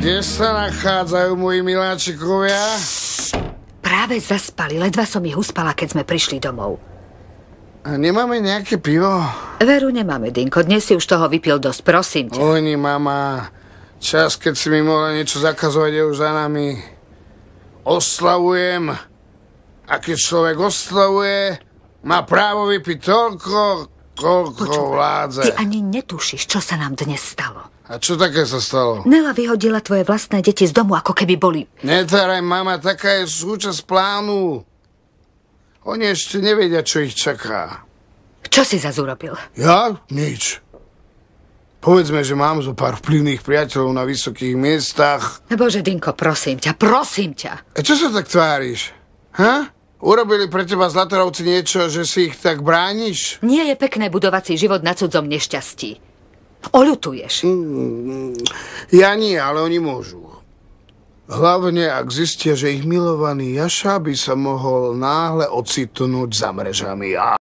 Kde sa nachádzajú moji miláčikovia? Práve zaspali, ledva som ich uspala, keď sme prišli domov. A nemáme nejaké pivo? Veru nemáme, Dinko, dnes si už toho vypil dosť, prosím ťa. Oni, mama, čas, keď si mi mohla niečo zakazovať, je už za nami. Oslavujem. A keď človek oslavuje, má právo vypiť toľko, koľko vládze. Ty ani netušíš, čo sa nám dnes stalo. A čo také sa stalo? Nela vyhodila tvoje vlastné deti z domu, ako keby boli... Netáraj, mama, taká je súčasť plánu. Oni ešte nevedia, čo ich čaká. Čo si zas urobil? Ja? Nič. Povedzme, že mám zo pár vplyvných priateľov na vysokých miestach. Bože, Dinko, prosím ťa, prosím ťa. A čo sa tak tváriš? Ha? Urobili pre teba Zlatorovci niečo, že si ich tak brániš? Nie je pekné budovať si život na cudzom nešťastí. Oľutuješ. Ja nie, ale oni môžu. Hlavne, ak zistia, že ich milovaný Jaša by sa mohol náhle ocitnúť za mrežami.